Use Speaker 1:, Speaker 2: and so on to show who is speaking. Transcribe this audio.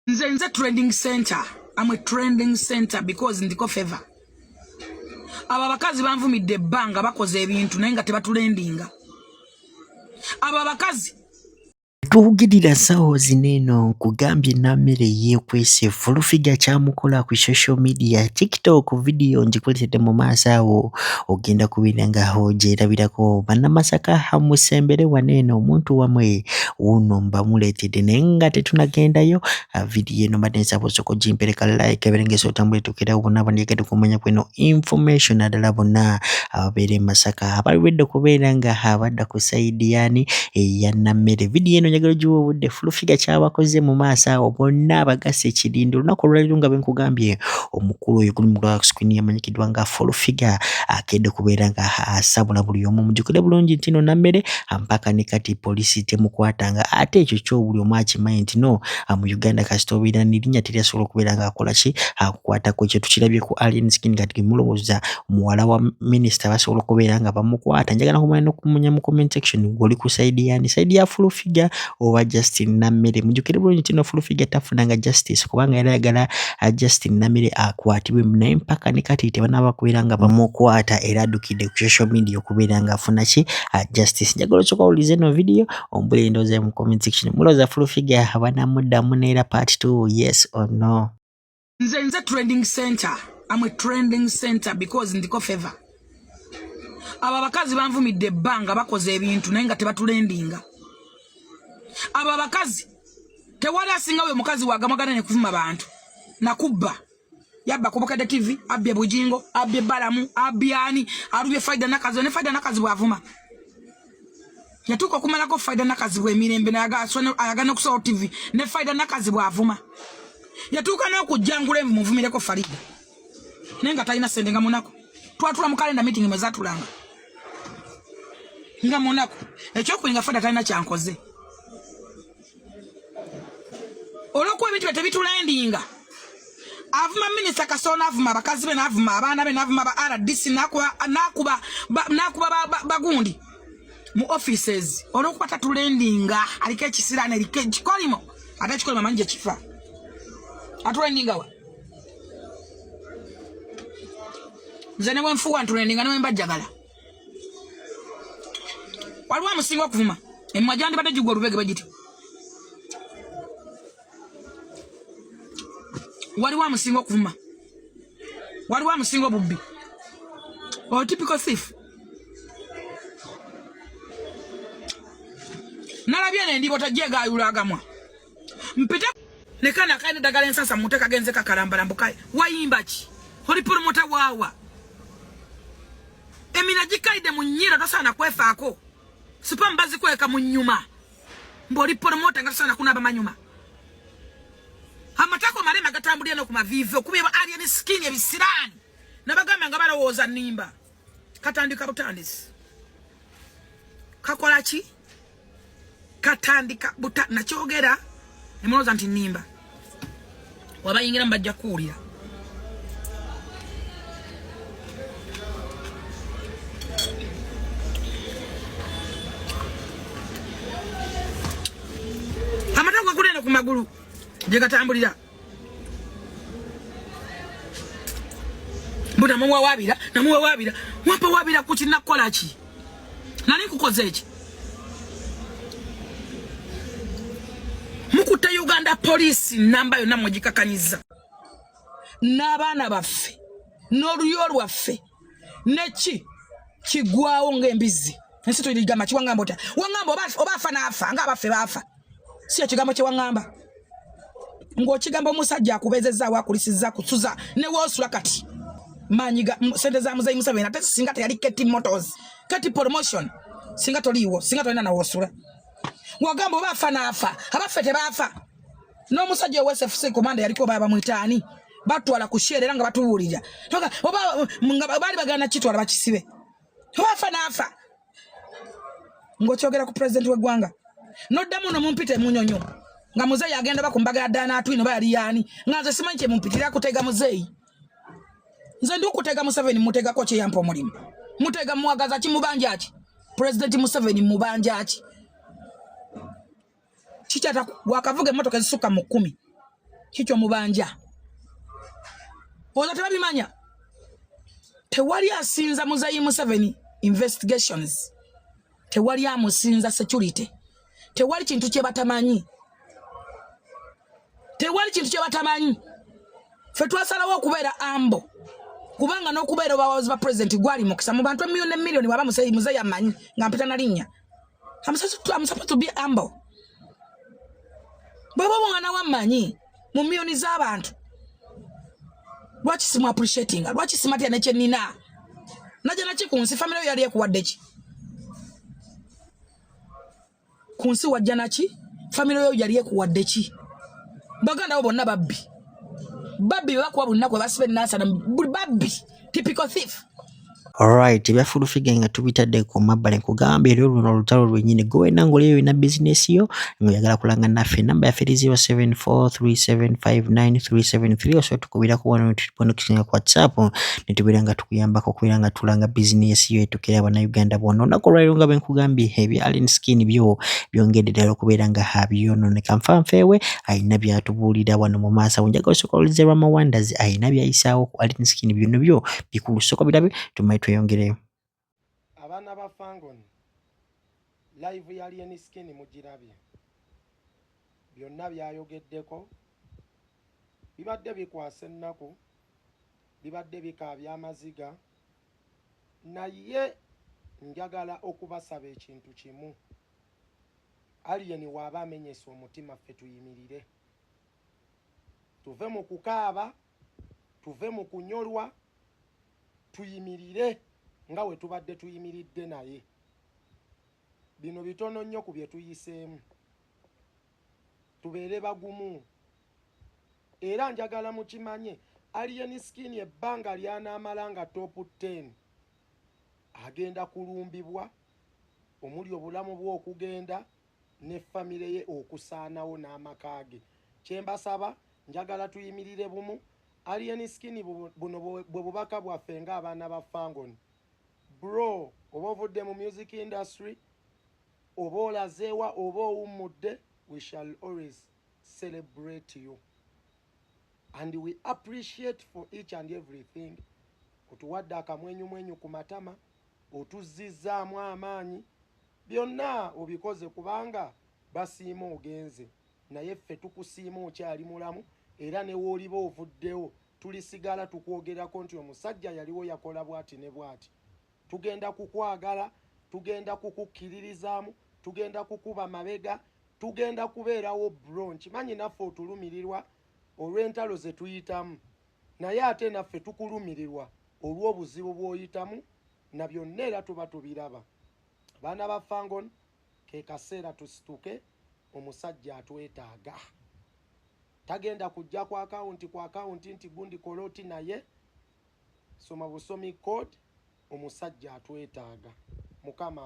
Speaker 1: Nze trending center. I'm a trending center because ndiko favor. Aba bakazi banvumidde banga bakoze ebintu naye nga tebatulendinga. Aba bakazi
Speaker 2: Tuwugirira ssaawa zino eno nkugambye Nammere yeekwese fulufiga kyamukola ku social media TikTok video ngikuletedde mu maaso awo ogenda kubeera nga gyerabirako bannamasaka hamusembere wano eno omuntu wamwe wuno mbamuleetedde naye nga tetunagendayo video eno mbadde nsaba osooka ogimpereka like eberengesa otambule tukirawo bonna abandyagade kumanya kweno information naddala bonna ababeera e Masaka abaliwedde kubeera nga abadda ku sayidi yaani eya Nammere video eno njagala giwa obudde fulufiga kyabakoze mu maaso awo bonna abagasa ekirindi olunaku olwaliro nga bwe nkugambye omukulu oyo guli mu screen yamanyikiddwa nga fulufiga akedde kubeera nga asabula buli omu mujjukire bulungi nti no Nammere mpaka ne kati poliisi temukwatanga ate ekyo kyo buli omu akimanyi nti no mu Uganda kasita obeera n'erinnya teryasobola okubeera nga akola ki akukwatako ekyo tukirabye ku Alien Skin kati mulowooza muwala wa minisita basobola okubeera nga bamukwata njagala kumanya n'okumunya mu comment section ng'oli ku sayidi yaani sayidi ya fulufiga oba Justin Nammere mujjukire bulungi nti no fulufiga tafunanga justice kubanga yali ayagala Justin Nammere akwatibwe naye mpaka ne kati tebanaba kubeera nga bamukwata era addukidde ku social media okubeera nga afuna ki justice njagala osooka owulize eno video ombule endowooza mu comment section mulowooza fulufiga banamuddamu neera part 2 yes or no.
Speaker 1: Nze trending center. I'm a trending center because ndiko favor. Aba bakazi banvumidde banga bakoze ebintu naye nga tebatulendinga. Aba bakazi tewali asinga we mukazi wagamagana ne kuvuma bantu nakubba yabba kubukadde TV abye bujingo abye balamu abyani arubye faida nakazi ne faida nakazi bwavuma yatuko kumalako faida nakazi bwe mirembe nayagasone ayagana kusowa TV ne faida nakazi bwavuma yatuka n'okujjangula muvumireko Farida nenga talina sende nga munako twatula mu kalenda meeting mwezatulanga nga munako ekyo kuinga Farida talina kyankoze olwokuwa ebintu tebitulendinga avuma minisita Kasona avuma abakazi be n'avuma abaana be n'avuma ba RDC nakuba bagundi mu offices olwokuba tatulendinga aliko ekisirane aliko ekikolimo ate ekikolimo amanyi gye kifa atulendinga wa nze ne bwenfuuwa ntulendinga ne bwembajjagala waliwo amusinga okuvuma emimwa gyandibadde gigwa olubege bagiti waliwo amusinga okuvuma waliwo amusinga obubbi o typical thief nalabye nendibo tajegayulagamwa mpite nekana kaine dagala ensasa muteka genze kakalambalambukaye wayimba ki oli promota wawa emina gikaide mu nnyira tosana kwefaako sipa mbazi kweka mu nnyuma mboli promota nga tosana kunaba manyuma amatako malema gatambulira no kumavive okubiba Alien Skin ebisirani nabagamba nga balowooza nimba katandika butandisi kakola ki katandika buta nakyogera nemulowooza nti nimba wabayingira mbajja kuwulira amatako gakulira ku magulu je gatambulira mbona muwa wabira wapa wabira ku kinakola ki nani kukoze eki mukuta Uganda police namba yonna mugikakanyiza n'abaana baffe n'oluyo lwaffe neki kigwawo ng'embizi ensi tuligamba kiwangamba ota wangamba obafa n'afa nga abaffe baafa si ekigambo kye wangamba ng'okigamba omusajja akubezezaawo akulisiza kusuza ne woosula kati manyiga sente za Muzeeyi Museveni ate singa teyali Keti Motors Keti Promotion singa toliiwo singa tolina na woosula wagamba obafa n'afa abaffe tebaafa n'omusajja owa SFC komanda yaliko bamwitaani batwala ku shere era nga batuwulira oba baali bagana kitwala bakisibe obafa n'afa ng'okyogera ku pulezidenti w'eggwanga n'oddamu nomumpite munyonyo nga Muzeeyi agenda bakumbaga ya Dana Atwino bali yani nga nze simanyi kye mumpitira kutega Muzeeyi nze ndi okutega Museveni mutegako kye yampa omulimu mutega muwagaza ki mubanja ki President Museveni mubanja ki chichata wakavuga motoka zisuka mu 10 Kikyo mubanja. Oza tebabimanya. Tewali asinza Muzayi Museveni investigations. Tewali amusinza security. Tewali kintu kye batamanyi. Tewali kintu kye batamanyi. Fe twasalawo okubeera ambo. Kubanga n'okubeera obawazi ba president gwali mukisa mu bantu million waba Muzayi amanyi nga mpita na linnya. I'm supposed to be humble. Baba mwana wamanyi mu million z'abantu. Lwaki simu appreciating? Lwaki simati ne chenina? Naja na chikunsi family yali ekuwadde ki? Kunsi wajja na ki? Family yo yali ekuwadde ki? Baganda bo bonna babbi. Babbi bakuwa bonna kwe basibe nasa na babbi. Typical thief.
Speaker 2: Alright, byafulufiga nga tubitadde ku mabbali nkugambye era luno olutalo lwennyini gwe nango leyo ina business yo ngoyagala kulanga naffe namba yaffe 0743759373 so tukubira ku wano tuponokisinga ku WhatsApp ne tubira nga tukuyambako kubira nga tulanga business yo etukira abana Uganda bonna nako lwayo nga benkugambye ebya Allen Skin byo byongedde ddala okubeera nga habyononeka nfanfeewe ayina byatubuulira wano mu maaso njagala osokoleza Rama Wonders ayina byayisaawo ku Allen Skin byono byo bikulu soko birabe tumaye tweyongereyo.
Speaker 3: Abana ba Fangon live ya Allen Skin mugirabye byonna byayogeddeko bibadde bikwasa ennaku bibadde bikaabya amaziga naye njagala okubasaba ekintu kimu Allen waaba amenyesa omutima ffe tuyimirire tuve mu kukaaba tuve mu kunyolwa tuyimirire nga we tubadde tuyimiridde naye bino bitono nnyo ku bye tuyiseemu tubeere bagumu era njagala mukimanye Allen Skin ebbanga lyanaamala nga top 10 agenda kulumbibwa omuli obulamu bw'okugenda ne famire ye okusaanawo n'amaka ge kyembasaba njagala tuyimirire bumu Allen Skin buno bwe bubaka bwaffe ng'abaana ba Fangon bro oba ovudde mu music industry oba olazeewa oba owummudde we shall always celebrate you and we appreciate for each and everything otuwadde akamwenyumwenyu ku matama otuzzizaamu amaanyi byonna obikoze kubanga basiima ogenze naye ffe tukusiima okyali mulamu era ne wooliba ovuddewo tulisigala tukwogerako nti omusajja yaliwo yakola bwati ne bwati tugenda kukwagala tugenda kukukkiririzaamu tugenda kukuba mabega tugenda kubeerawo bro nkimanyi naffe otulumirirwa olw'entalo ze tuyitamu naye ate naffe tukulumirirwa olw'obuzibu bw'oyitamu na byonna era tuba tubiraba baana ba Fangon ke kaseera tusituke omusajja atwetaaga tagenda kujja ku akawunti nti gundi koloti naye soma busomi code omusajja atwetaaga mukama